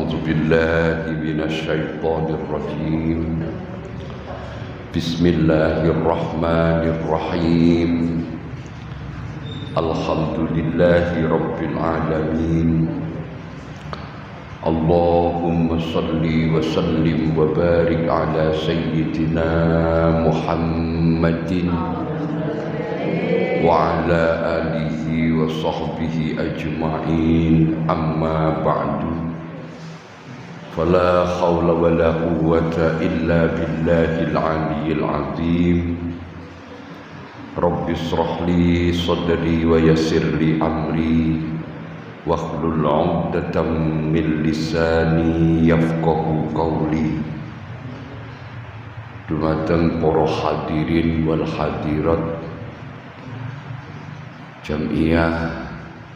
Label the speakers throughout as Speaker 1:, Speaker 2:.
Speaker 1: أعوذ بالله من الشيطان الرجيم بسم الله الرحمن الرحيم الحمد لله رب العالمين اللهم صل وسلم وبارك على سيدنا محمد وعلى آله وصحبه أجمعين أما بعد فلا حول ولا قوة إلا بالله العلي العظيم رب اشرح لي صدري ويسر لي أمري واحلل عقدة من لساني يفقه قولي. Dumateng para hadirin wal hadirat Jam'iyah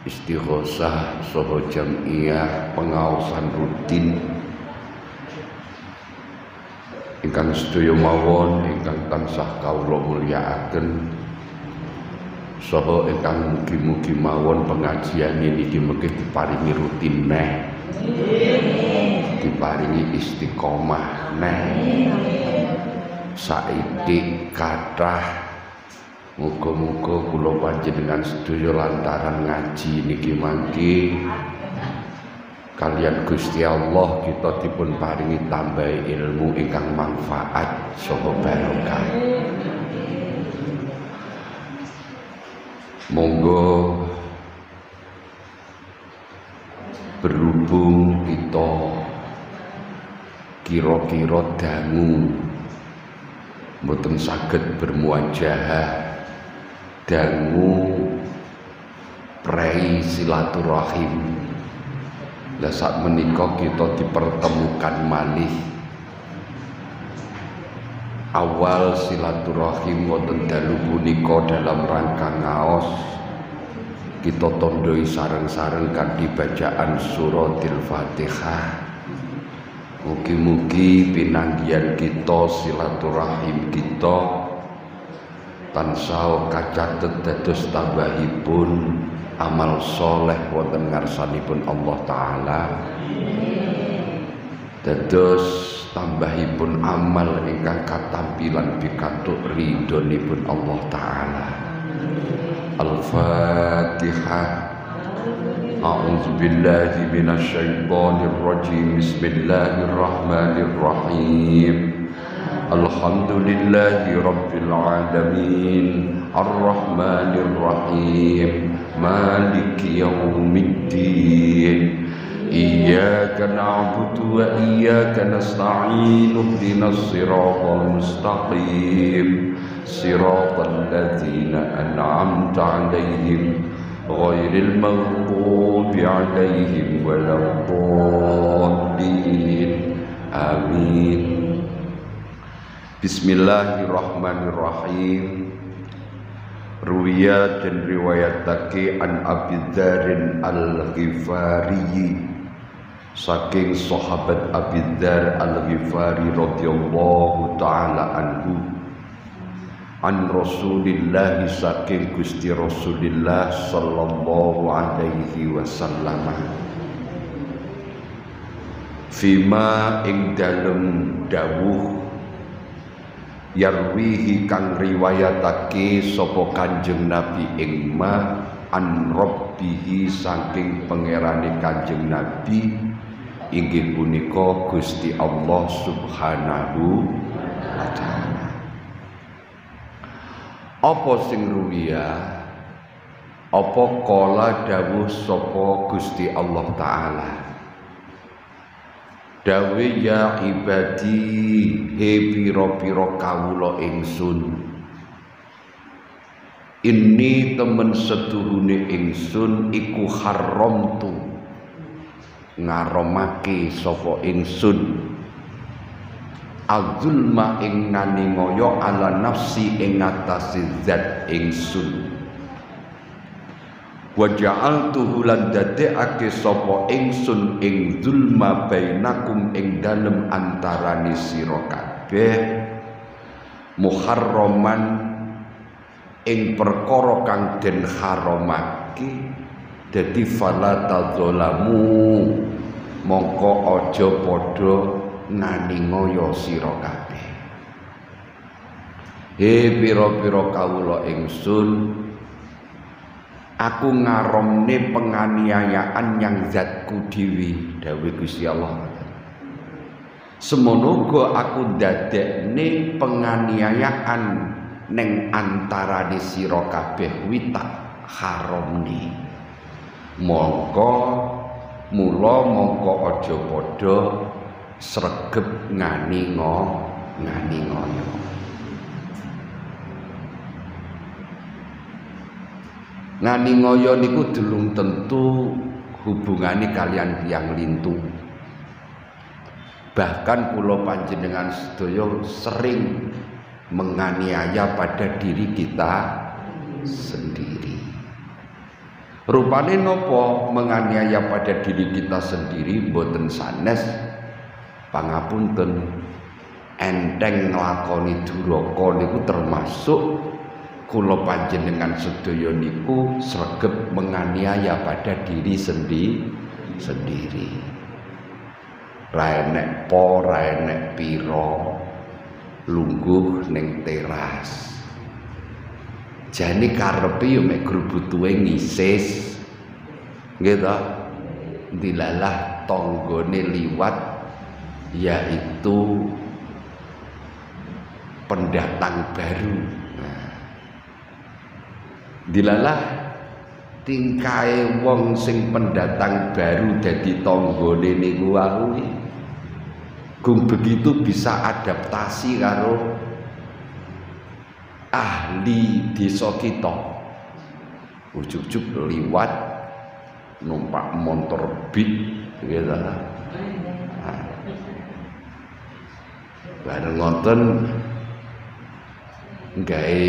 Speaker 1: Istighosah saha Jam'iyah pengaosan rutin ingkang sedaya mawon ingkang tansah kawula mulyakaken saha ingkang mugi-mugi mawon pengajian niki mengke diparingi rutin neh diparingi istiqomah neh saiki kathah. Muga-muga kula panjenengan sedaya lantaran ngaji niki mangke kalian Gusti Allah kita dipun paringi tambahi ilmu ingkang manfaat saha barokah. Monggo berhubung kita kira-kira dangu mboten saged bermuajahah dangu prei silaturahim. Lah sak menika kita dipertemukan malih awal silaturahim wonten dalu punika dalam rangka ngaos kita tandai sareng-sareng kanthi bacaan suratil Fatihah. Mugi-mugi pinanggihan kita silaturahim kita tansah kacatet dados tambahipun amal soleh wonten ngarsanipun Allah Ta'ala, dados tambahipun amal ingkang katampilan pikantuk ridhonipun Allah Ta'ala. Al-Fatihah. A'udzu billahi minasy syaithanir rajim. Bismillahirrahmanirrahim. Alhamdulillahi rabbil alamin arrahmanir rahim maliki yaumiddin iyyaka na'budu wa iyyaka nasta'in ihdinas siratal mustaqim siratal ladzina an'amta 'alaihim ghairil maghdubi 'alaihim waladdallin. Amin. Bismillahirrahmanirrahim. Ruwiya dan riwayatake an Abi Dzar Al-Ghifari saking sahabat Abi Dzar Al-Ghifari radhiyallahu taala anhu an Rasulillah saking Gusti Rasulillah sallallahu alaihi wasallam fima ing dalem dawuh yarwihi kang riwayatake sapa Kanjeng Nabi ing ma an rabbihi saking pangerane Kanjeng Nabi inggih punika Gusti Allah Subhanahu wa taala. Apa sing ruwiya? Apa kala dawuh sapa Gusti Allah Ta'ala? Dawe ya ibadi he pira-pira kawula ingsun inni temen setuhune ingsun iku haramtu ngaramake sapa ingsun azulma ing naningaya ala nafsi ing atase zat ingsun wa ja'altuhu lan dadekake sapa ingsun ing zulma bainakum ing dalem antarane sira kabeh muharraman ing perkara kang den haramake dadi fala tadzalamu mongko aja padha nganingoyo sira kabeh. He pira-pira kawula ingsun, aku ngaromne penganiayaan yang zatku dhewe, dawuh Gusti Allah. Semono uga aku dadekne penganiayaan ning antarane sira kabeh kuwi tak haramne. Mula aja padha sregep nganingoyo. Nganingoyo niku delung tentu hubungane kalian tiyang lintu. Bahkan kula panjenengan sedaya sering menganiaya pada diri kita sendiri. Rupane nopo menganiaya pada diri kita sendiri boten sanes pangapunten enteng nglakoni duraka niku termasuk kula panjenengan sedaya niku sregep menganiaya pada diri sendiri. Ra enek ra enek pira lungguh ning teras. Jane karepe yo mek grubutuhe ngisis. Nggih ta? Dilalah tanggane liwat yaitu pendatang baru. Nah, dilalah tingkae wong sing pendatang baru dadi tanggane niku wae. Gung begitu bisa adaptasi karo ahli desa kita. Ujug-ujug liwat numpak motor beat gitu. Nah, bareng ngoten gawe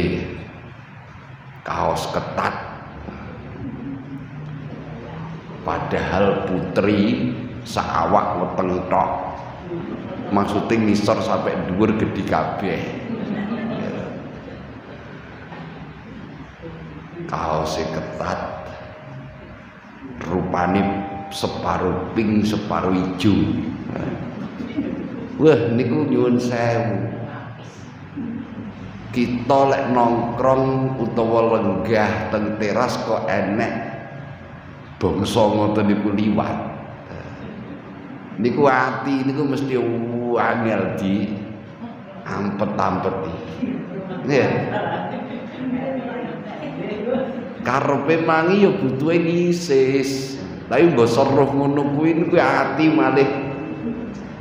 Speaker 1: kaos ketat. Padahal putri saawak weteng tok. Maksudnya ngisor sampai dhuwur gedhi kabeh. Kaose ketat, rupane separuh pink separuh ijo. Wah niku nyuwun sewu. Kita lek nongkrong utawa lenggah teng teras kok enek bangsa ngoten niku liwat. Niku ati niku mesti angel di ampet-ampeti. Nggih. Karepe mangi ya butuhe ngisis. Tapi mbok seruh ngono kuwi niku ati malih.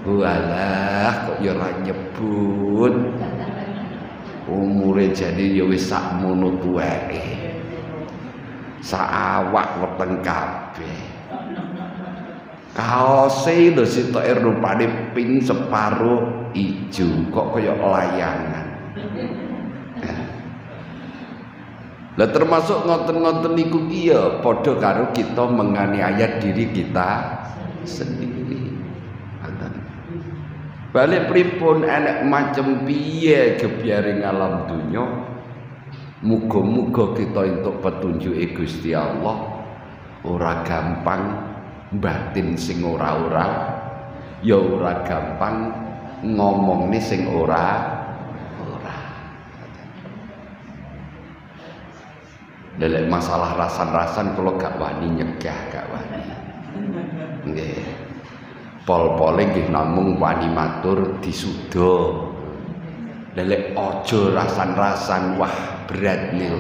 Speaker 1: Walah kok ya ora nyebut. Umure jadi ya wis sakmono tuweke. Saawak weteng kabeh. Kaose lho sitoke rupane pink separuh ijo kok kaya layangan. Lah termasuk ngoten-ngoten niku ki ya padha karo kita menganiaya diri kita sendiri. Balik pripun enek macem piye gebyaring alam dunya. Muga-muga kita entuk petunjuke Gusti Allah. Ora gampang batin sing ora-ora, ya ora gampang ngomongne sing ora. Lelek masalah rasan-rasan kalau gak wani nyegah, gak wani. Nggih. Pol-pole nggih namung wani matur disuda. Lelek aja rasan-rasan wah berat niku.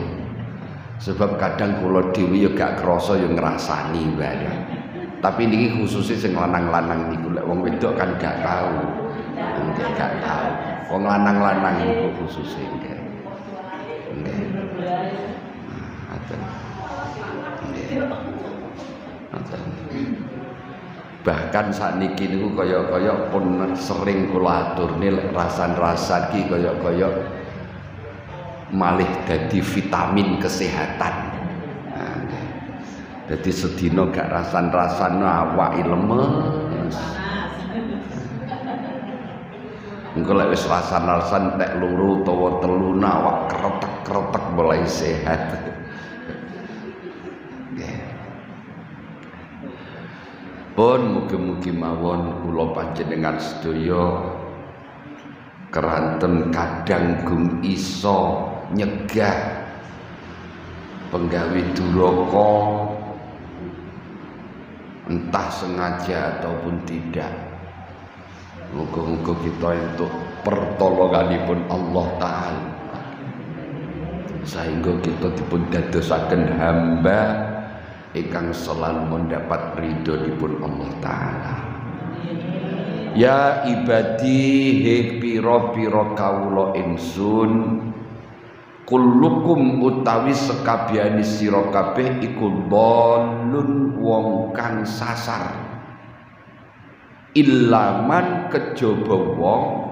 Speaker 1: Sebab kadang kula dhewe ya gak krasa ya ngrasani wae. Tapi niki khususnya sing lanang-lanang niku lek wong wedok kan gak tahu. Nggih gak tahu. Wong lanang-lanang niku khususnya nggih. Nggih. Bahkan sakniki niku kaya-kaya pun sering kula aturne lek rasan-rasan ki kaya-kaya malih dadi vitamin kesehatan. Jadi sedina gak rasan-rasan awake lemes. Engko lek wis rasan-rasan tek loro utawa telu awak kretek-kretek mulai sehat. Pun mugi-mugi mawon kula panjenengan sedaya keranten kadang gung iso nyegah penggawe duraka entah sengaja ataupun tidak. Muga-muga kita untuk pertolonganipun Allah Ta'ala sehingga kita dipun dadosaken hamba ingkang selalu mendapat ridhonipun Allah Ta'ala. Ya ibadi he pira-pira kawula ingsun kullukum utawi sekabiani sira kabeh iku dhalun wong kang sasar ilaman kejaba wong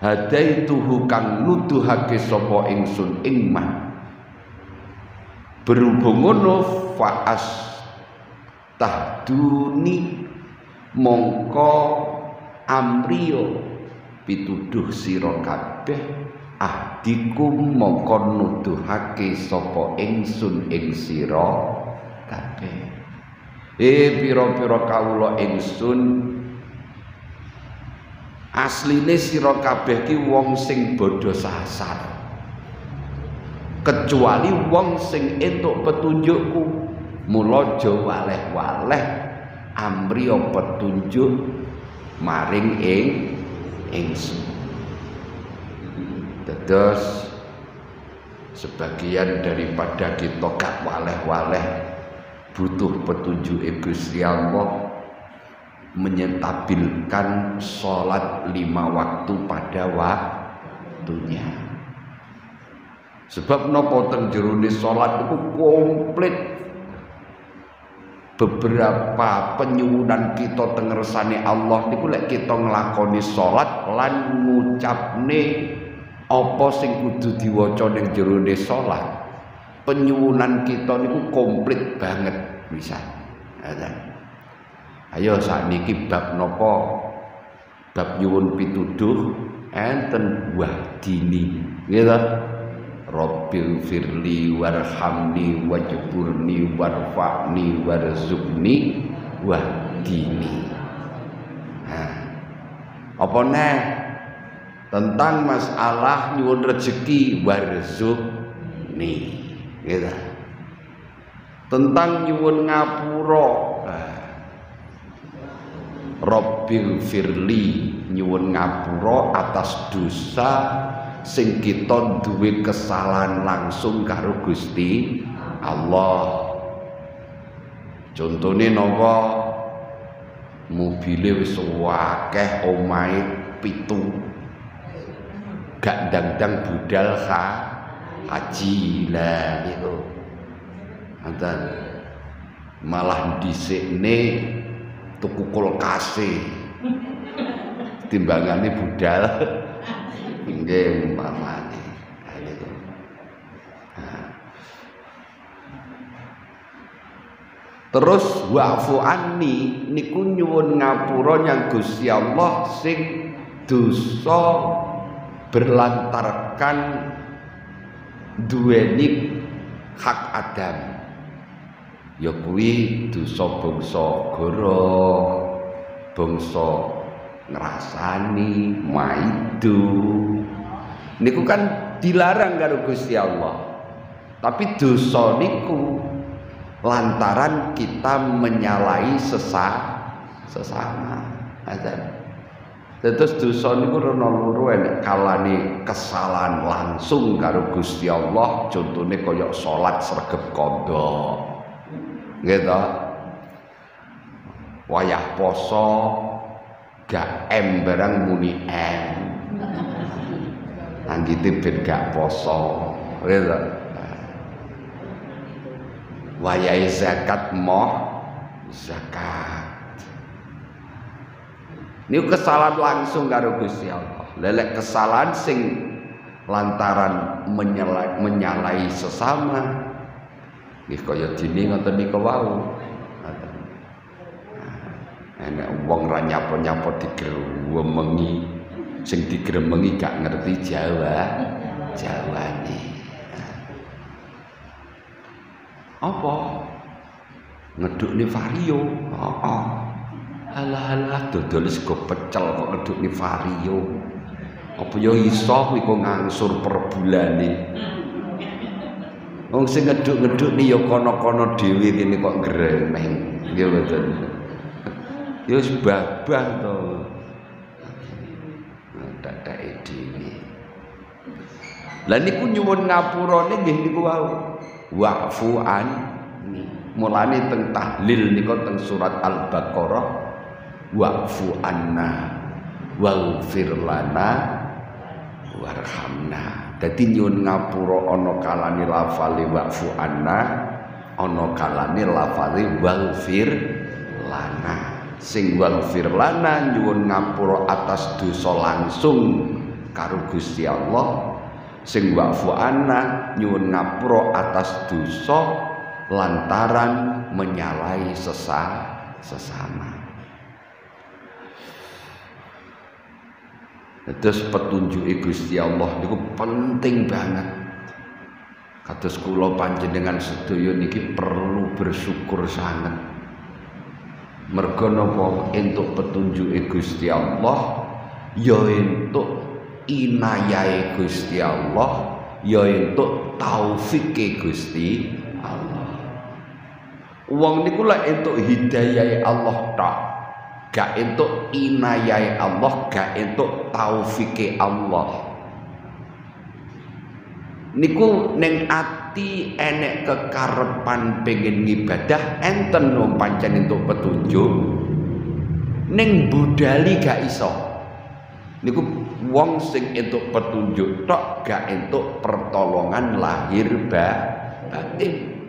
Speaker 1: hadaituhu kang nuduhake sapa ingsun ing man. Berhubung ngono faas tahduni mongko amriyo pituduh sira kabeh ahdikum mongko nuduhake sapa ingsun ing sira kabeh. Pira-pira kawula ingsun asline sira kabeh ki wong sing bodho sasar, kecuali wong sing entuk petunjukku. Mula aja waleh-waleh amriya petunjuk maring ingsun. Dados sebagian daripada kita gak waleh-waleh butuh petunjuk Gusti Allah menyentabilkan sholat 5 waktu pada waktunya. Sebab napa teng jerone sholat itu komplit. Beberapa penyuwunan kita teng ngersane Allah niku lek kita nglakoni sholat lan ngucapne apa sing kudu diwaca ning jerone sholat, penyuwunan kita niku komplit banget bisa. Ayo sakniki bab napa? Bab nyuwun pituduh enten wahdini, nggih ta? Rabbil firli warhamni wajburni warfa'ni warzuqni wahdini. Apa neh tentang masalah nyuwun rezeki warzuqni, gitu. Tentang nyuwun ngapura Rabbil firli nyuwun ngapura atas dosa sing kita duwe kesalahan langsung karo Gusti Allah. Contone napa? Mobile wis akeh, omahe 7. Gak ndang-ndang budal haji lah niku. Anten malah dhisikne tuku kulkase. Timbangane budal nggih umpamane. Terus wa'fu anni niku nyuwun ngapura nyang Gusti Allah sing dosa berlantarkan duweni hak Adam. Ya kuwi dosa bangsa goroh, bangsa ngrasani, maidu. Niku kan dilarang karo Gusti Allah. Tapi dosa niku lantaran kita menyalahi sesama. Terus dosa niku ana loro enek kalane kesalahan langsung karo Gusti Allah, contone kaya salat sregep qadha. Nggih ta? Wayah poso gak barang muni anggite ben gak poso. Nggih ta? Wayahe zakat moh zakat. Ini kesalahan langsung karo Gusti Allah. Lelek kesalahan sing lantaran menyalahi sesama. Nggih kaya dene ngoten niku wau. Enek wong ra nyapa-nyapa digremengi, sing digremengi gak ngerti jawane. Apa? ngedukne vario. Heeh. Alah dodol sego pecel kok ngedukne vario. Apa ya iso kuwi kok ngangsur per bulane. Wong sing ngeduk-ngedukne ya kono-kono dhewe kene kok gremeng. Nggih mboten. Ya wis babah to. Dadake dhewe. Lah niku nyuwun ngapurane nggih niku wau. Wa'fu an. Mulane teng tahlil nika teng surat Al-Baqarah wa'fu anna waghfir lana warhamna. Dadi nyuwun ngapura ana kalane lafale wa'fu anna, ana kalane lafale waghfir lana. Sing waghfir lana nyuwun ngapura atas dosa langsung karo Gusti Allah. Sing wa'fu anna nyuwun ngapura atas dosa lantaran menyalahi sesama. Terus petunjuk Gusti Allah niku penting banget. Kados kula panjenengan sedaya niki perlu bersyukur sangat. Merga napa entuk petunjuk Gusti Allah ya entuk inayahe Gusti Allah, ya entuk taufike Gusti Allah. Wong niku lek entuk hidayahe Allah tok, gak entuk inayahe Allah, gak entuk taufike Allah. Niku ning ati enek kekarepan pengen ngibadah enten wong pancen entuk petunjuk, ning budali gak iso. Niku wong sing entuk petunjuk tok gak entuk pertolongan lahir batin.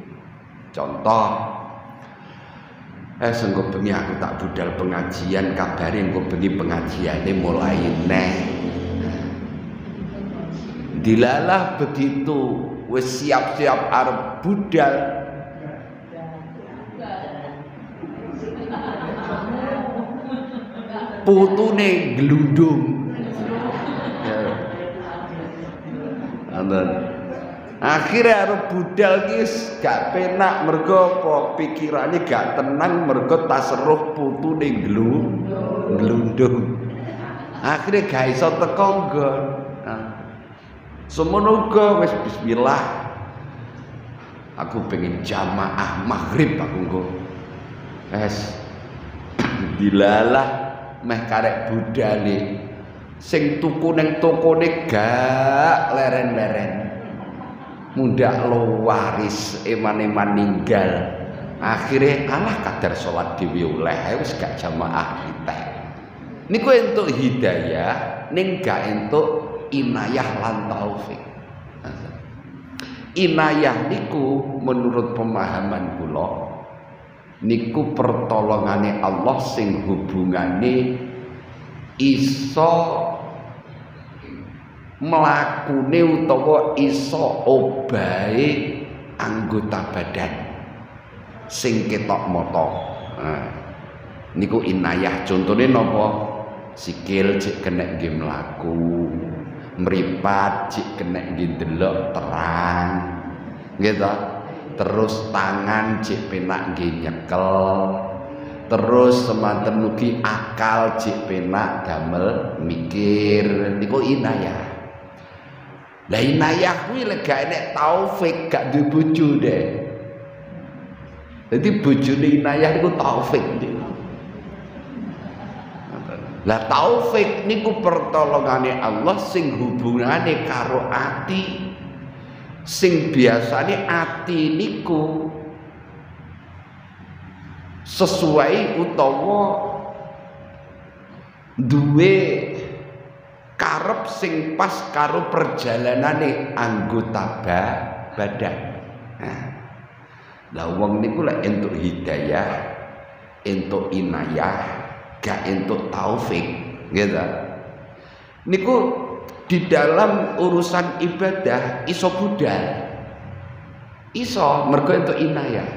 Speaker 1: Contoh, sengko bengi aku tak budal pengajian, kabare engko bengi pengajiane mulai neh. Dilalah begitu wis siap-siap arep budal, putune glundung. Akhirnya arep budal ki gak penak mergo apa pikirane gak tenang mergo tasruh putune glundung. Akhirnya gak iso teko nggon. Semono uga wis bismillah. Aku pengen jamaah maghrib aku nggo. Dilalah meh karek budale. Sing tuku ning tokone gak leren-leren. Mundak lo waris eman-eman ninggal. Akhirnya alah kadar sholat dhewe oleh wis gak jamaah kita. Niku entuk hidayah ning gak entuk inayah lan taufik. Inayah niku menurut pemahaman kula niku pertolongane Allah sing hubungane iso mlakune utawa iso obahe anggota badan sing ketok mata. Niku inayah. Contone napa? Sikil cek kena nggih mlaku, mripat cek kena nggih ndelok terang, nggih ta? Terus tangan cek penak nggih nyekel, terus semanten mugi akal cek penak damel mikir. Niku inayah. Lah inayah kuwi lek gak enek taufik gak duwe bojo deh. Dadi bojone inayah niku taufik niku. Lah taufik niku pertolongane Allah sing hubungane karo ati. Sing biasane ati niku sesuai utawa duwe karep sing pas karo perjalanane anggota badan. Lah wong niku lek entuk hidayah, entuk inayah, gak entuk taufik, gitu. Niku di dalam urusan ibadah iso budal, iso mergo entuk inayah.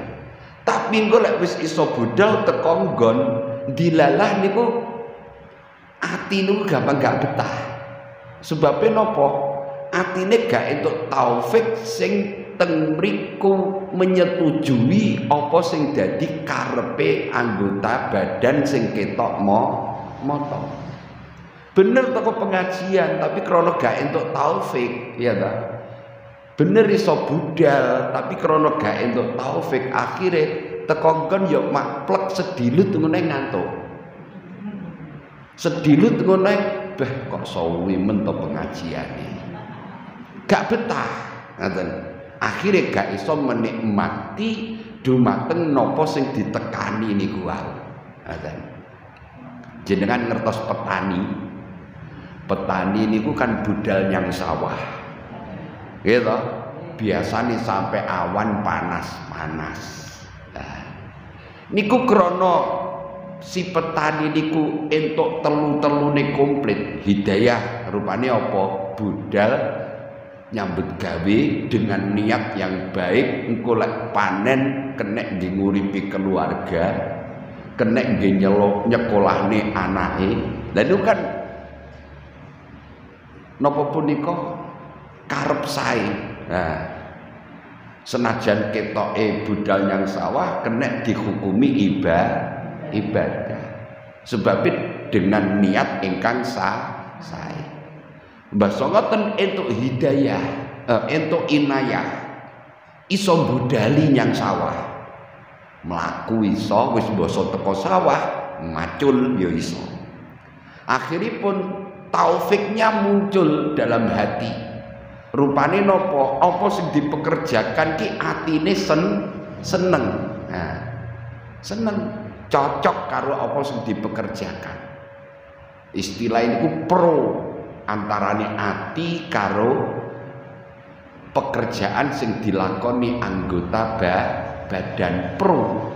Speaker 1: Tapi engko lek wis iso budal teko nggon dilalah niku ati niku gampang gak betah. Sebabnya nopo? Atine gak entuk taufik sing teng mriku menyetujui apa sing dadi karepe anggota badan sing ketok motong. Bener toko pengajian tapi krana gak entuk taufik, ya ta? Bener iso budal tapi krana gak entuk taufik, akhire teko nggon ya maklek sedilut ngene ngantuk. Sedilut ngene beh kok suwi men to pengajiane. Gak betah, ngoten. Akhire gak iso menikmati dumateng napa sing ditekani niku wae. Ngoten. Jenengan ngertos petani. Petani niku kan budal nyang sawah. Gitu. Biasanya sampai awan panas-panas. Nah, niku krana si petani niku entuk telu-telune komplit. Hidayah rupane apa? Budal nyambut gawe dengan niat yang baik, engko lek panen kenek nggih nguripi keluarga, kenek nggih nyekolahne anake. Lha niku kan napa punika karep sae. Nah, senajan ketoke budal nyang sawah kenek dihukumi ibadah. Sebab dengan niat ingkang sae. Mbah Songoten entuk hidayah, entuk inayah, iso budali nyang sawah, mlaku iso, wis basa teko sawah, macul ya iso. Akhiripun taufiknya muncul dalam hati. Rupane nopo? Apa sing dipekerjakan ki atine seneng. Nah, seneng, cocok karo apa sing dipekerjakan. Istilah niku pro. Antarane ati karo pekerjaan sing dilakoni anggota badan pro.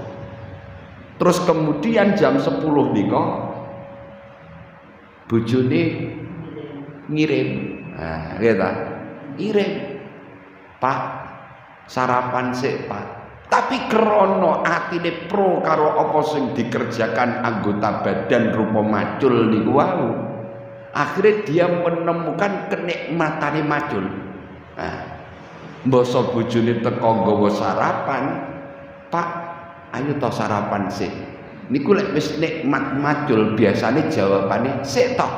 Speaker 1: Terus kemudian jam 10 nika bojone ngirim. Nah, gitu. Ngirim. Pak, sarapan sik, Pak. Tapi krono atine pro karo apa sing dikerjakan anggota badan rupa macul niku wau. Akhirnya dia menemukan kenikmatane macul. Nah, mbasa bojone teko nggawa sarapan, Pak, ayo to sarapan sik. Niku lek wis nikmat macul biasane jawabane sik to.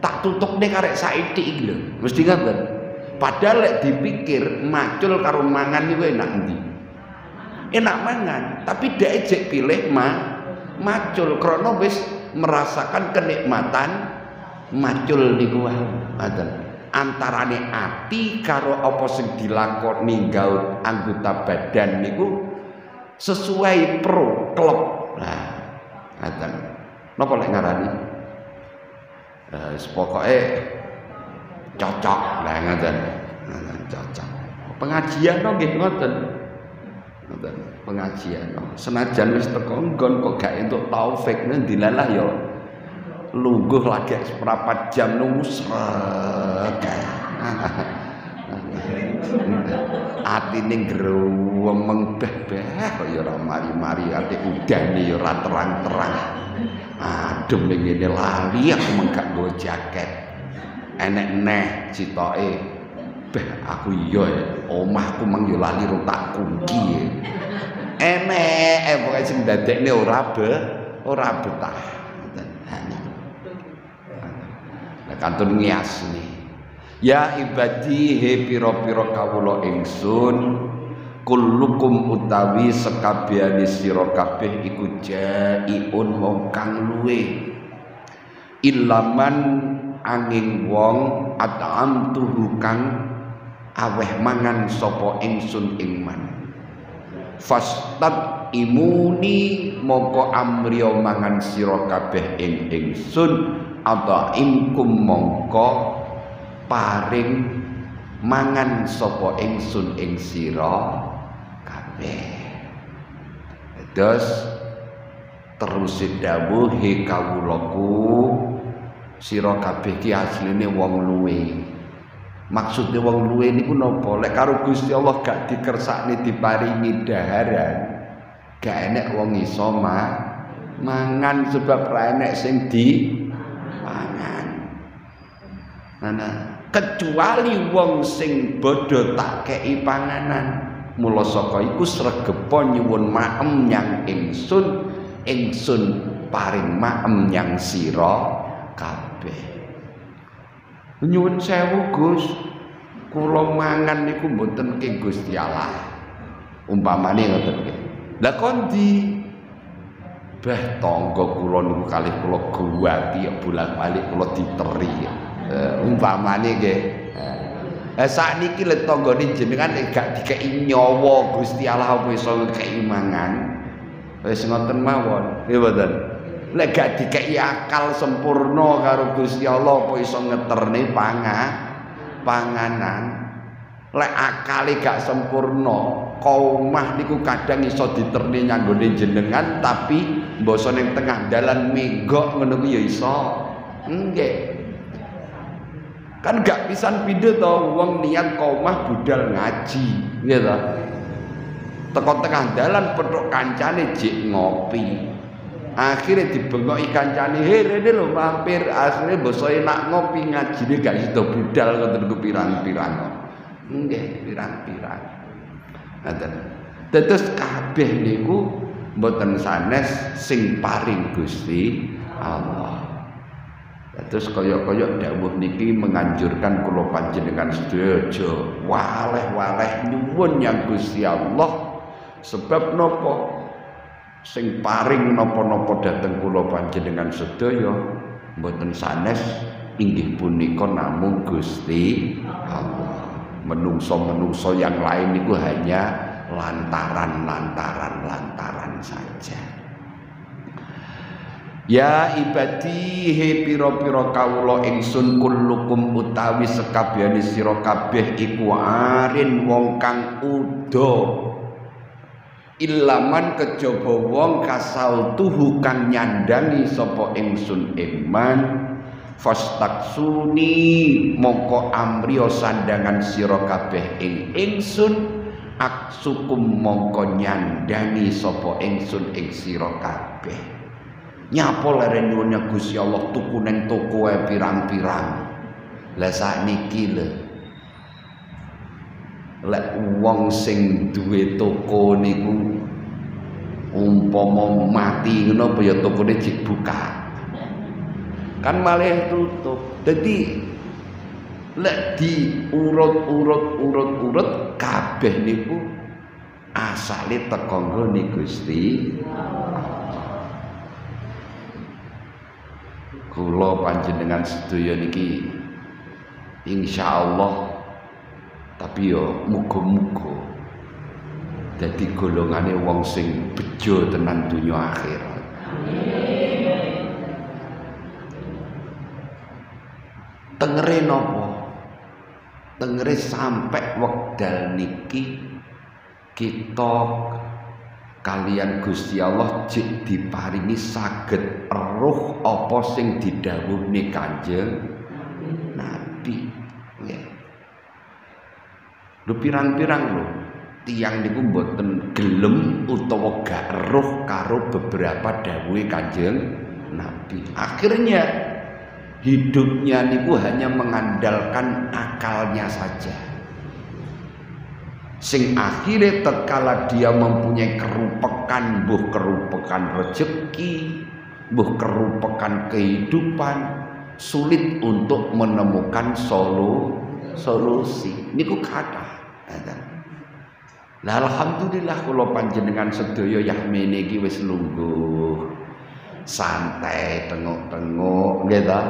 Speaker 1: Tak tutupne karek saithik iki lho. Mesti ngoten. Padahal lek dipikir macul karo mangan niku enak endi? Enak mangan, tapi dhek jek pilih macul krana wis merasakan kenikmatan macul niku wae. Ngoten. Antarane ati karo apa sing dilakoni nggaut anggota badan niku sesuai pro klub. Nah, ngoten. Napa lek ngarani? Pokoke cocok lah ngoten. Cocok. Pengajian no nggih ngoten. Ngoten. Pengajian no. Senajan wis teko nggon kok gak entuk taufik dilalah ya lungguh lagi seperempat jam nunggu srek. Atine grewemeng beh-beh kok ya ora mari-mari ati udane ya ora terang-terang. Adem ning ngene lali aku menggak nggo jaket. Enek neh citoke. Beh aku iya omahku mang ya lali ro tak kunci. Enek pokoke sing dadekne ora betah. Kantun ngias nih. Ya ibadi he piro-piro kawula ingsun, kullukum utawi sekabehane sira kabeh iku jaiun wong kang luwe. Ilaman angin wong at'amtuhu kang aweh mangan sapa ingsun ing man. Fastat imuni moko amriya mangan sira kabeh ing ingsun. Atau imkum mongko paring mangan sapa ingsun ing sira kabeh. Terus terus dawuh he kawulaku sira kabeh ki asline wong luwe. Maksude wong luwe niku napa? Lek karo Gusti Allah gak dikersakne diparingi daharan, gak enek wong iso mangan sebab ra enek sing di mangan. kecuali wong sing bodho tak kei panganan. Mula saka iku sregepa nyuwun maem nyang ingsun paring maem nyang sira kabeh. Nyuwun sewu Gus, kula mangan niku mboten ke Gusti Allah. Umpamane ngoten nggih. Lah kondi bah tangga kula niku kalih kula guwati bolak-balik kula diteri. Umpamane nggih. Sakniki le tanggane jenengan gak dikeki nyawa Gusti Allah apa iso ngekeki mangan. Wis ngoten mawon, nggih mboten. Lek gak dikeki akal sempurna karo Gusti Allah apa iso ngeterne panganan. Lek akale gak sempurna, kaumah niku kadang iso diterne nyanggone jenengan tapi mbasa ning tengah dalan megok ngono ku ya iso. Nggih. Kan gak pisan pindho to wong niat kaumah budal ngaji, nggih to. Teko tengah dalan petuk kancane jek ngopi. Akhire dibengoki kancane, "He rene lho mampir." Akhire mbasa enak ngopi ngajine gak sida budal ngoten niku pirang-pirang. Nggih, pirang-pirang. Ngoten. Dados kabeh niku mboten sanes sing paring Gusti Allah. Terus kaya-kaya dawuh niki menganjurkan kula panjenengan sedaya aja waleh-waleh nyuwun yang Gusti Allah. Sebab napa sing paring napa-napa dhateng kula panjenengan sedaya mboten sanes inggih punika namung Gusti Allah. Menungso-menungso yang lain niku hanya lantaran saja. Ya ibadi he pira-pira kawula ingsun kullukum utawi sekabehane sira kabeh iku arin wong kang uda ilaman kejaba wong kasautuhu kang nyandangi sapa ingsun iman fastaksuni mongko amriya sandangan sira kabeh ing ingsun aksukum mongko nyandangi sapa ingsun ing sira kabeh. Nyapa lere nyuwunnya Gusti Allah tuku neng toko pirang-pirang. Lah sakniki lho. Lek wong sing duwe toko niku umpama mati ngono apa ya tokone dibuka. Kan malih tutup. Dadi lek diurut kabeh niku asale teka nggone Gusti kula panjenengan sedaya niki insyaallah tapi yo muga-muga dadi golongane wong sing bejo tenan donya akhirat. Amin. Tengere napa? Tengere sampai wekdal niki kita kalian Gusti Allah jek diparingi saged eruh apa sing didhawuhne Kanjeng Nabi. Nggih. Lho pirang-pirang lho tiyang niku mboten gelem utawa gak eruh karo beberapa dawuhe Kanjeng Nabi. Akhirnya hidupnya niku hanya mengandalkan akalnya saja. Sing akhirnya tatkala dia mempunyai kerupekan, buh kerupekan rezeki, buh kerupekan kehidupan, sulit untuk menemukan solusi. Niku kathah. Lah alhamdulillah kula panjenengan sedaya yahmene iki wis lungguh. Santai tengok-tengok nggih ta.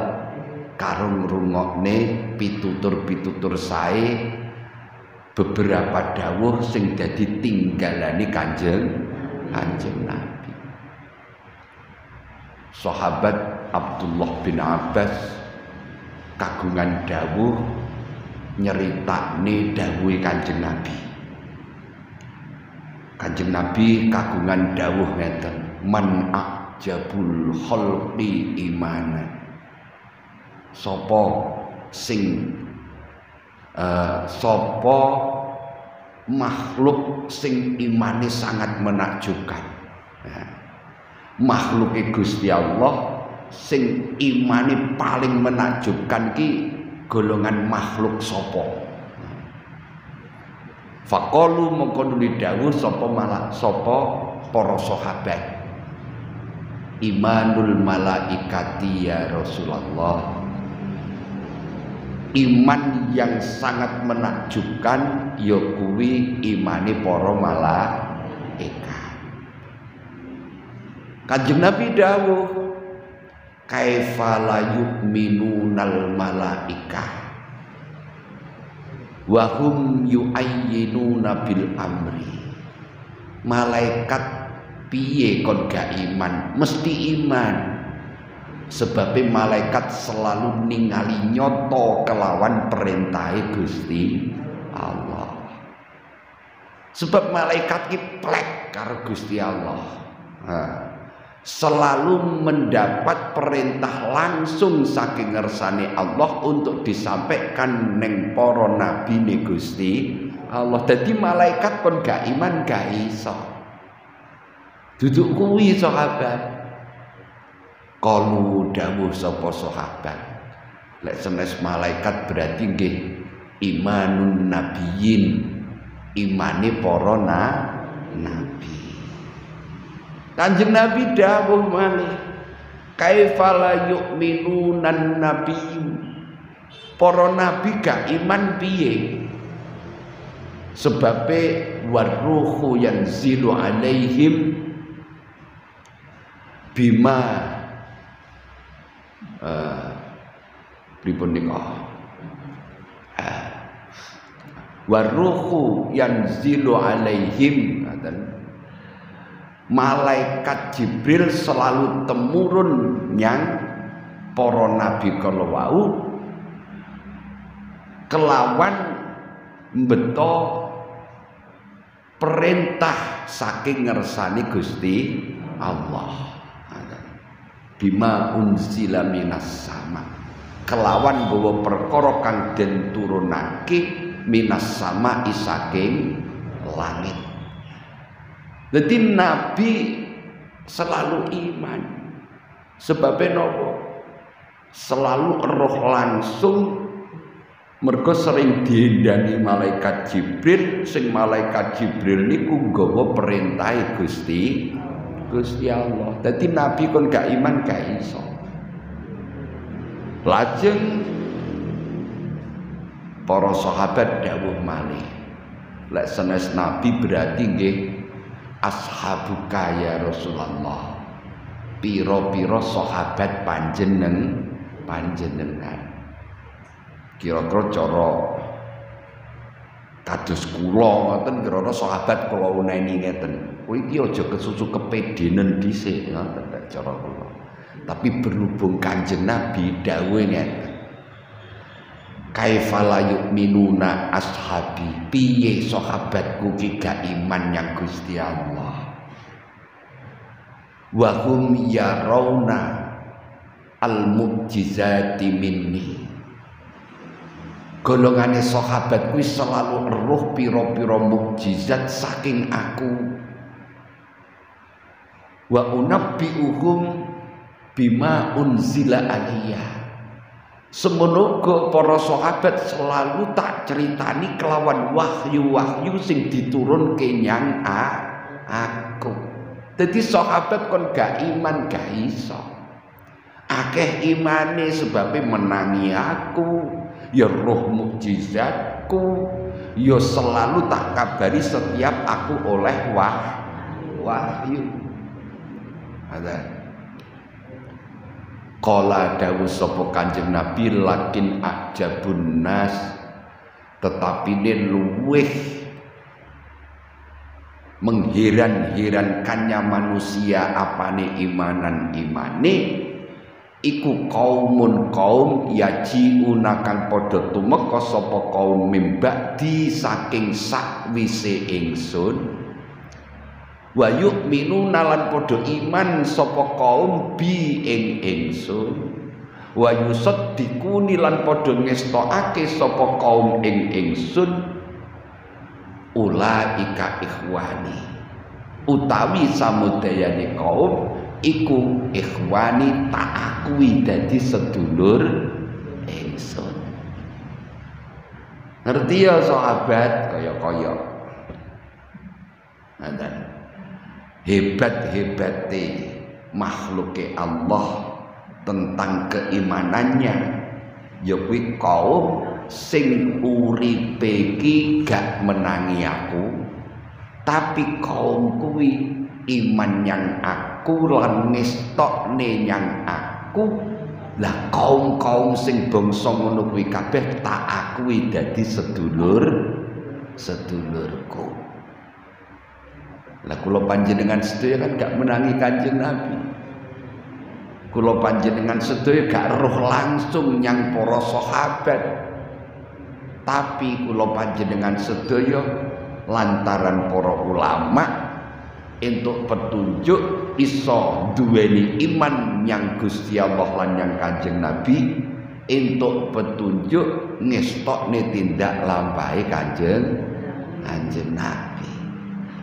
Speaker 1: Karo ngrungokne pitutur-pitutur sae beberapa dawuh sing dadi tinggalane Kanjeng Nabi. Sahabat Abdullah bin Abbas kagungan dawuh nyeritakne dawuhe Kanjeng Nabi. Kanjeng Nabi kagungan dawuh ngeten, man ajabul khalqi imanan. Sapa sing sapa makhluk sing imane sangat menakjubkan. Makhluke Gusti Allah sing imane paling menakjubkan ki golongan makhluk sapa. Faqalu mongko nuli dawuh sapa para sahabat. Imanul malaikati ya Rasulullah. Iman yang sangat menakjubkan ya kuwi imane para malaikat. Kanjeng Nabi dawuh, kaifa la yu'minunal malaikah wa hum yu'ayyinuna bil amri. Malaikat piye kon gak iman? Mesti iman. Sebabnya malaikat selalu ningali nyoto kelawan perintahe Gusti Allah. Sebab malaikat ki plek karo Gusti Allah. Selalu mendapat perintah langsung saking ngersane Allah untuk disampaikan neng para nabi ne Gusti Allah. Jadi malaikat pun gak iman gak iso. Duduk kuwi sahabat. Kalu dawuh sapa sahabat. Lek senes malaikat berarti nggih imanun nabiyyin, imane para nabi. Kanjeng Nabi dawuh malih, kaifa la yu'minunan nabiyyu. Para nabi gak iman piye? Sebabe waruhu yanzilu alaihim bima pripun nika waruhu yanzilu alaihim. Malaikat Jibril selalu temurun nyang para nabi kala wau kelawan mbeto perintah saking ngersani Gusti Allah. Bima unzila minas sama, kelawan bawa perkara kang den turunake minas sama saking langit. Jadi Nabi selalu iman. Sebabnya nopo? Selalu roh langsung. Mergo sering diendani malaikat Jibril. Sing malaikat Jibril niku nggawa perintah Gusti Allah. Jadi Nabi kon gak iman gak iso. Lajeng para sahabat dawuh malih, lek senes Nabi berarti nggih ashabuka ya Rasulullah. Piro-piro sahabat panjenengan. Kira-kira cara kados kula ngoten kira-kira sahabat kula uneni ngeten. Kowe iki aja kesusu kepedenen dhisik ngoten cara kula. Tapi berhubung Kanjeng Nabi dawuhe ngeten. Kaifa la yu'minuna ashabi, piye sahabatku ki gak iman yang Gusti Allah. Wa hum yarawna al-mu'jizati minni. Golongane sahabat kuwi selalu eruh pira-pira mukjizat saking aku. Wa unabbiuhum bima unzila aliyah. Semono uga para sahabat selalu tak ceritani kelawan wahyu-wahyu sing diturunke nyang aku. Dadi sahabat kon gak iman gak iso. Akeh imane sebabe menangi aku, ya roh mukjizatku, ya selalu tak kabari setiap aku oleh wahyu. Ada Qala dawuh sapa Kanjeng Nabi, lakin ajabun nas, tetapi ini luweh mengheran-herankannya manusia apane imane iku kaumun kaum yajiuna kang padha tumeka sapa kaum mimbadi saking sakwise ingsun. Wa yu'minuna lan padha iman sapa kaum bi ing ingsun. Wa yusaddiquni lan padha ngestokake sapa kaum ing ingsun. Ulaika ikhwani, utawi samudayane kaum iku ikhwani tak akui dadi sedulur ingsun. Ngerti ya sahabat kaya-kaya. Ngoten. Hebat-hebate makhluke Allah tentang keimanannya ya kuwi kaum sing uripe iki gak menangi aku, tapi kaum kuwi iman yang aku lan ngestokne yang aku. Lah kaum-kaum sing bangsa ngono kuwi kabeh tak akui dadi sedulurku. Lah kula panjenengan sedaya kan gak menangi Kanjeng Nabi. Kula panjenengan sedaya gak roh langsung nyang para sahabat. Tapi kula panjenengan sedaya lantaran para ulama entuk petunjuk iso duweni iman yang Gusti Allah lan yang Kanjeng Nabi, entuk petunjuk ngestokne tindak lampahe Kanjeng Nabi.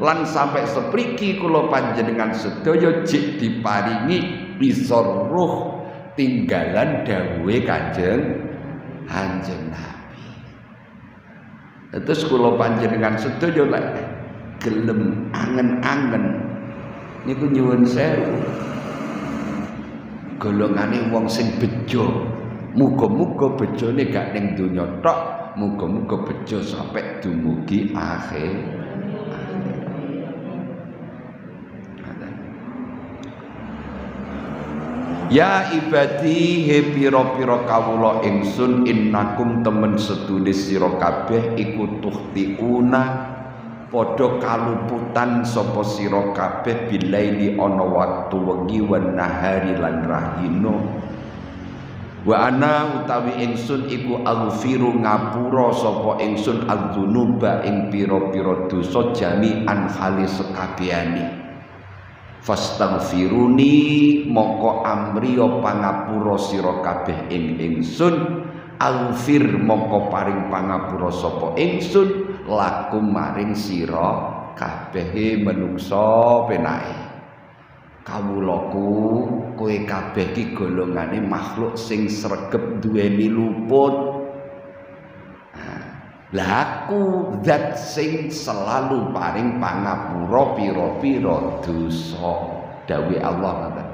Speaker 1: Lan sampai sepriki kula panjenengan sedaya jik diparingi iso roh tinggalan dawuhe Kanjeng Nabi. Terus kula panjenengan sedaya lek gelem angen-angen niku nyuwun sewu golongane wong sing bejo, muga-muga bejone gak ning donya tok, muga-muga bejo sampai dumugi akhir. Ya ibadi he pira-pira kawula ingsun innakum temen sedune sira kabeh iku tuhtiuna padha kaluputan sapa sira kabeh bilaili ana waktu wengi wan nahari lan rahino. Wa ana utawi ingsun iku aghfiru ngapura sapa ingsun adzunuba ing pira-pira dosa jami'an hali sekabehane. Fastaghfiruni moko amriya pangapura sira kabeh ing ingsun, aghfir moko paring pangapura sapa ingsun lakum maring sira kabeh menungsa penake. Kawulaku kowe kabeh iki golongane makhluk sing sregep duweni luput. Lah aku zat sing selalu paring pangapura pira-pira dosa, dawuh Allah ngoten.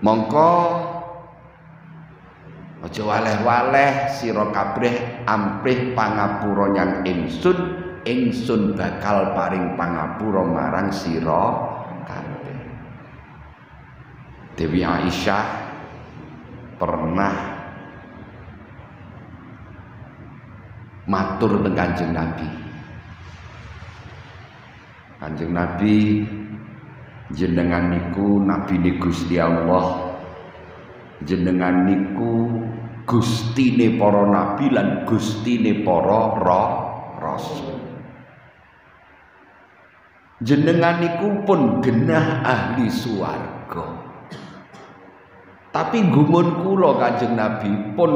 Speaker 1: Mongko aja waleh-waleh sira kabeh amprih pangapura nyang ingsun bakal paring pangapura marang sira kabeh. Dewi Aisyah pernah matur teng Kanjeng Nabi. Kanjeng Nabi, jenengan niku nabine Gusti Allah, jenengan niku gustine para nabi lan gustine para rasul. Jenengan niku pun genah ahli swarga. Tapi gumun kula Kanjeng Nabi pun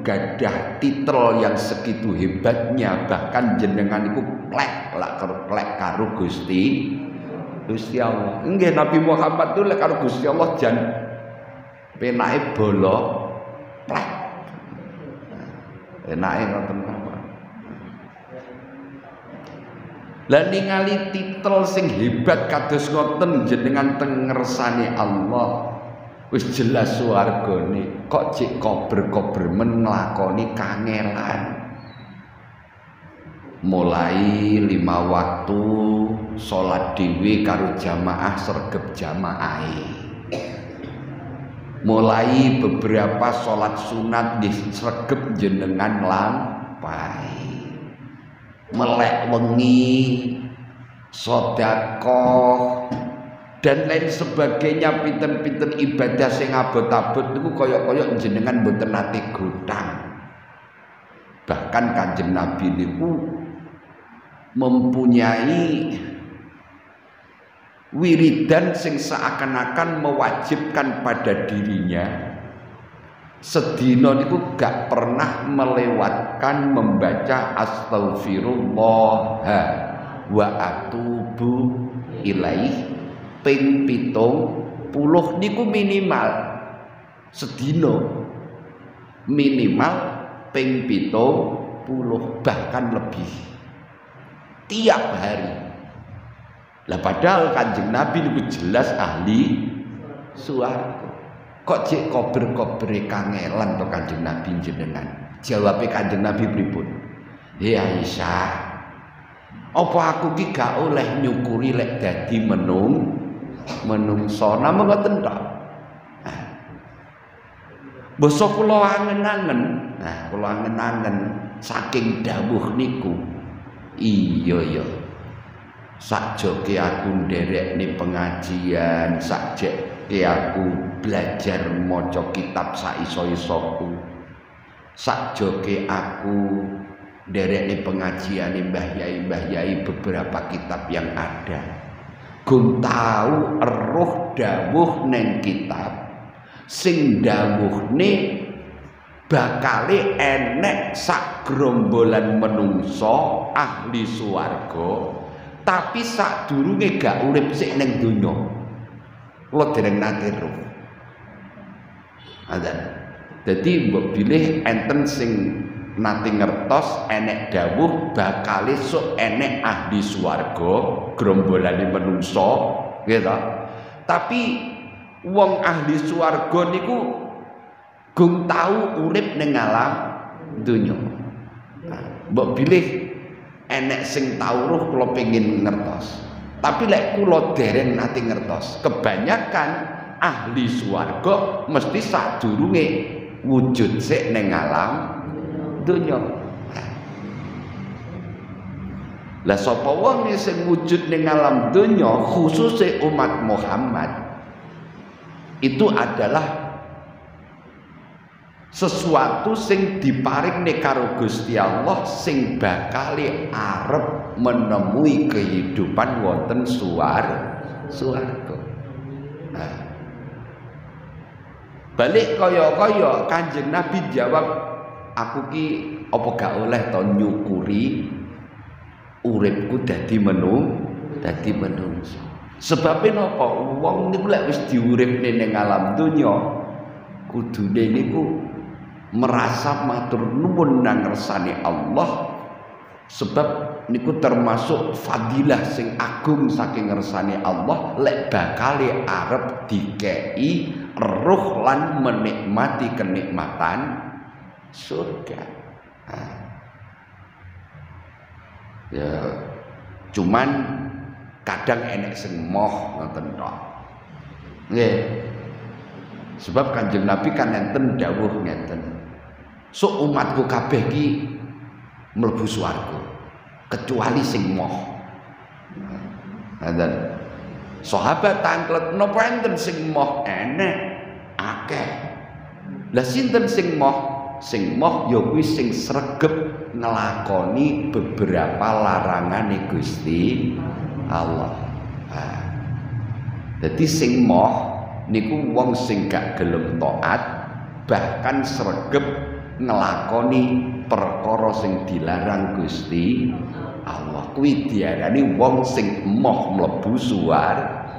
Speaker 1: gadah titel yang segitu hebatnya, bahkan jenengan iku plek karo Gusti Allah. Nggih Nabi Muhammad itu lek karo Gusti Allah jan penake bolo plek. Enake ngoten apa. Lah ningali titel sing hebat kados ngoten jenengan teng ngersane Allah. Wis jelas swargane kok cek kober-kober men nglakoni kangelan. Mulai 5 waktu salat dhewe karo jamaah sregep jamaahe. Mulai beberapa salat sunat nggih sregep jenengan lampahi. Melek wengi, sedekah dan lain sebagainya, pinten-pinten ibadah sing abot-abot niku kaya-kaya jenengan mboten nate godhang. Bahkan Kanjeng Nabi niku mempunyai wiridan sing seakan-akan mewajibkan pada dirinya sedina niku gak pernah melewatkan membaca astaghfirullah wa atubu ilaih ping 70 niku minimal sedina, minimal ping 70 bahkan lebih tiap hari. Lah padahal Kanjeng Nabi niku jelas ahli swarga. Kok jek kober-kobere kangelan to Kanjeng Nabi jenengan? Jawabe Kanjeng Nabi pripun? Ya Aisyah, apa aku ki gak oleh nyukuri lek dadi menungso namung ngoten tok. Basa kula angen-angen. Nah, kula angen-angen saking dawuh niku. Iya. Sakjoke aku nderekne pengajian, sakjoke aku belajar maca kitab saiso-isoku. Sakjoke aku nderekne pengajiane Mbah Yai beberapa kitab yang ada. Gun tahu eruh dawuh neng kitab sing dawuhne bakale enek sak grombolan menungso ahli swarga tapi sadurunge gak urip sik ning donya. Kula dereng nate ro. Dadi mbok bilih enten sing nate ngertos enek dawuh bakale sok enek ahli swarga grombolane menungso gitu. Tapi wong ahli swarga niku gung tau urip ning alam donya. Mbok bilih enek sing tau roh kula pengin ngertos. Tapi lek kula dereng nate ngertos, kebanyakan ahli swarga mesti sadurunge wujud sik ning alam donya. Lah sapa wong sing wujud ning alam donya khususe umat Muhammad itu adalah sesuatu sing diparingne karo Gusti Allah sing bakale arep menemui kehidupan wonten swarga. Nah, balik kaya Kanjeng Nabi jawab, aku ki apa gak oleh to nyukuri uripku dadi menungso. Sebabnya napa wong niku lek wis diuripne ning alam donya kudune niku merasa matur nuwun nang ngersane Allah, sebab niku termasuk fadilah sing agung saking ngersane Allah lek bakale arep dikei ruh lan menikmati kenikmatan surga. Ya cuman kadang enek sing moh ngoten tok. Nggih. Sebab Kanjeng Nabi kan enten dawuh ngeten. Sok umatku kabeh ki mlebu swarga kecuali sing moh. Ngoten. Sahabat tanglet napa enten sing moh enek akeh. Lah sinten sing moh? Sing moh ya kuwi sing sregep ngelakoni beberapa larangane Gusti Allah. Jadi sing moh niku wong sing gak gelem taat bahkan sregep ngelakoni perkara sing dilarang Gusti Allah. Kuwi diarani wong sing moh mlebu swarga.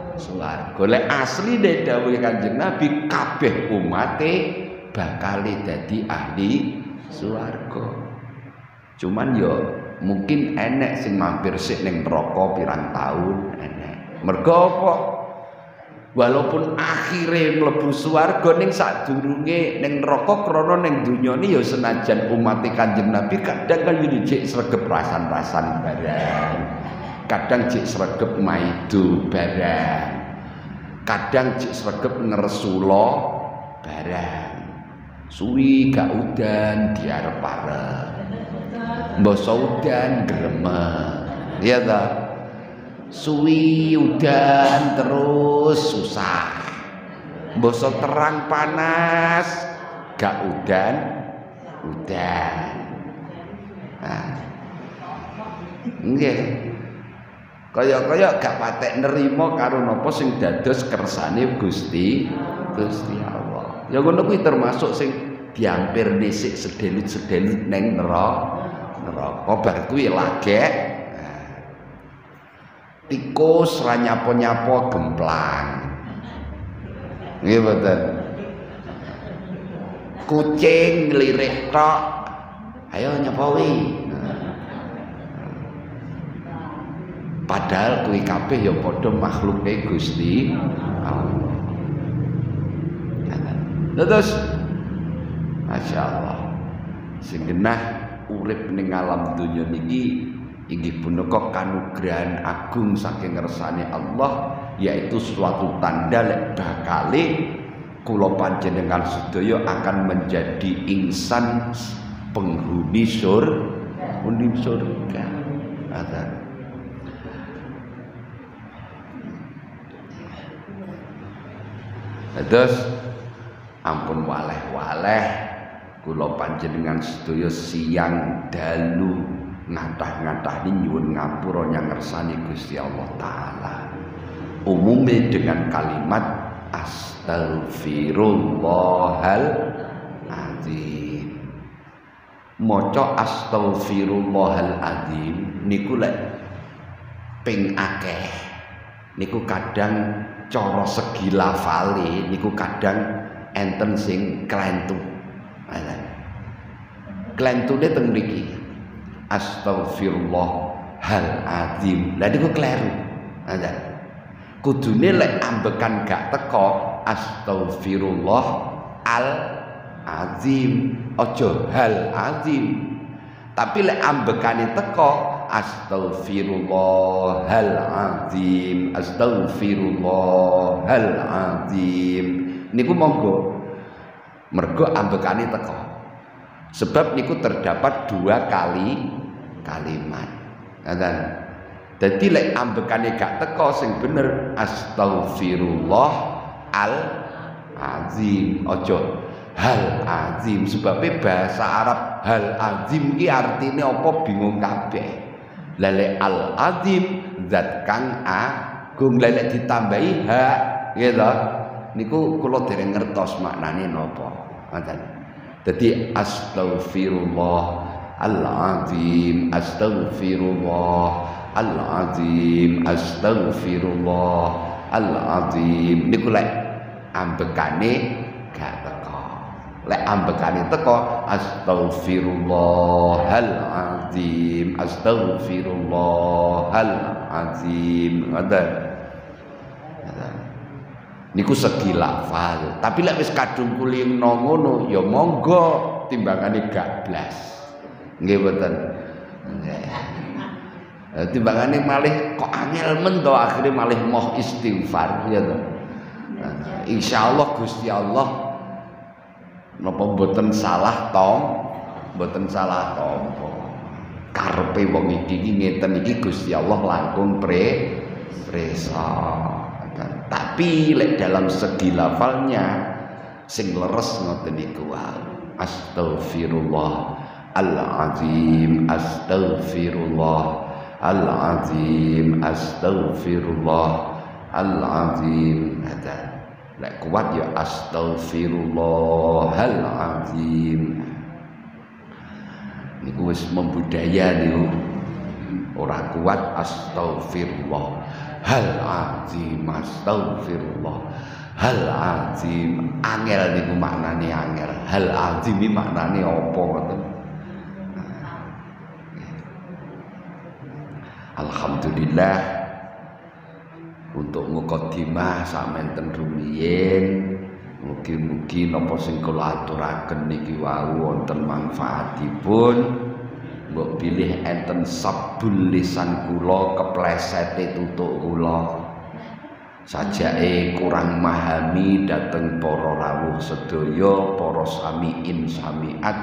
Speaker 1: Golek asli dawuh Kanjeng Nabi kabeh umate bakal dadi ahli swarga. Cuman yo mungkin enek sing mampir sik ning neraka pirang taun enek. Mergo apa? Walaupun akhire mlebu swarga ning sadurunge ning neraka krana ning dunyane ya senajan umat Kanjeng Nabi kadang kan jek sregep rasan-rasan barang. Kadang jek sregep maido barang. Kadang jek sregep ngersula barang. Suwi gak udan diarep-arep. Mbasa udan gremeng. Iya ta? Suwi udan terus susah. Mbasa terang panas gak udan. Nah. Nggih. Kaya-kaya gak patek nerima karo napa sing dados kersane Gusti Allah. Ya ngono kuwi termasuk sing diampir nisik sedelut-sedelut ning neraka. Bar kuwi lagek. Tikus ra nyapo-nyapo gemplang. Nggih mboten. Kucing nglirih tok Ayo nyepowi. Padahal kuwi kabeh ya padha makhluke Gusti Allah. Terus Masya Allah sing genah urip ning alam donya niki inggih punika kanugrahan agung saking ngersane Allah, yaitu suatu tanda lek bakale kula panjenengan sedaya akan menjadi insan penghuni surga. Terus ampun waleh-waleh kula panjenengan sedaya siang dalu ngathah-ngathah nyuwun ngapura nyang ngersani Gusti Allah taala. Umume dengan kalimat astaghfirullahal azim. Maca astaghfirullahal azim niku lek ping akeh niku kadang cara segi lafale niku kadang enten sing klentu. Klentune teng mriki. Astaghfirullahal azim. Lah niku kleru. Kudune lek ambekan gak teko astaghfirullah al azim, aja hal azim. Tapi lek ambekane teko astaghfirullahal azim, astaghfirullahal azim. Niku monggo. Mergo ambekane teko. Sebab niku terdapat dua kalimat. Ngoten. Dadi lek ambekane gak teko sing bener astaghfirullah al azim, aja hal azim. Sebabnya bahasa Arab hal azim ki artine apa bingung kabeh. Lele al azim zat kang agung, lele ditambahi ha gitu. Niku kula dereng ngertos maknane napa. Ngoten. Dadi astaghfirullah al azim, astaghfirullah al azim, astaghfirullah al azim. Niku lek ambekane gak teko. Lek ambekane teko astaghfirullahal azim, astaghfirullahal azim. Ngoten. Niku segi lafal. Tapi lek wis kadung kulino ngono ya monggo timbangane gak blas. Nggih mboten. Timbangane malih kok angel men to akhire malih moh istighfar ya to. Insyaallah Gusti Allah napa mboten salah to, mboten salah to. Karepe wong iki ngeten iki Gusti Allah langkung presa. Tapi lek dalam segi lafalnya sing leres ngoten niku wae. Astaghfirullah al-azim, astaghfirullah al-azim, astaghfirullah al-azim. Lek kuat ya astaghfirullahal azim. Niku wis membudaya niku. Ora kuat astaghfirullah hal azim, astaghfirullah hal azim. Angel niku maknane angel. Hal azim iki maknane apa ngoten. Alhamdulillah untuk mukadimah samenten rumiyin. Mugi-mugi napa sing kula aturaken niki wau wonten manfaatipun. Mbok pilih enten sabul lisan kula keplesete tutuk kula. Sajake kurang memahami dateng para rawuh sedaya, para samiin samiat.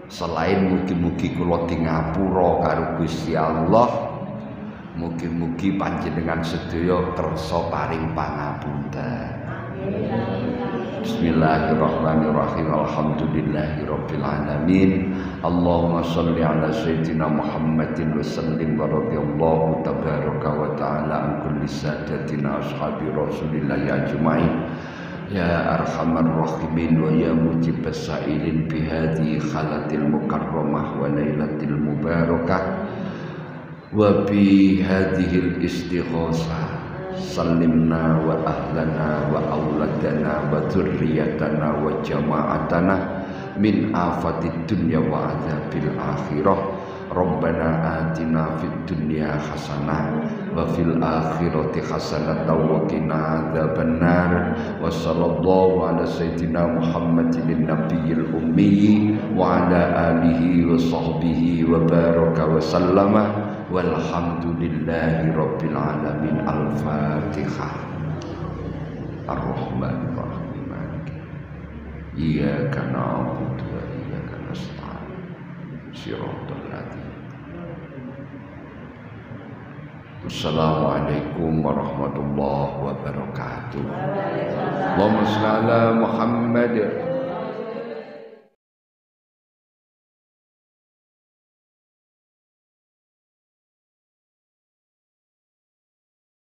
Speaker 1: Selain mugi-mugi kula di ngapura karo Gusti Allah, mugi-mugi panjenengan sedaya kersa paring pangapunten. Bismillahirrahmanirrahim. Alhamdulillahirabbil alamin. Allahumma shalli ala sayyidina Muhammadin wa sallim wa radhiyallahu tabaraka wa ta'ala an kulli sadatina ashabi Rasulillah ajmain. Ya arhamar rahimin wa ya mujibas sa'ilin bihadhi khalatil mukarramah wa lailatil mubarakah wa bi hadhil istighosah sallimna wa ahlana wa auladana wa dzurriyyatana wa jama'atana min afatid dunya wa adzabil akhirah. Rabbana atina fid dunya hasanah wa fil akhirati hasanah wa qina adzabannar. Wa sallallahu ala sayyidina Muhammadin nabiyil ummi wa ala alihi wa sahbihi wa baraka wa sallama walhamdulillahi rabbil alamin. Al-Fatihah. Ar-Rahmanir Rahim. Iyyaka na'budu wa iyyaka nasta'in. Shiratal ladzina. Assalamualaikum warahmatullahi wabarakatuh. Allahumma shalli ala Muhammad.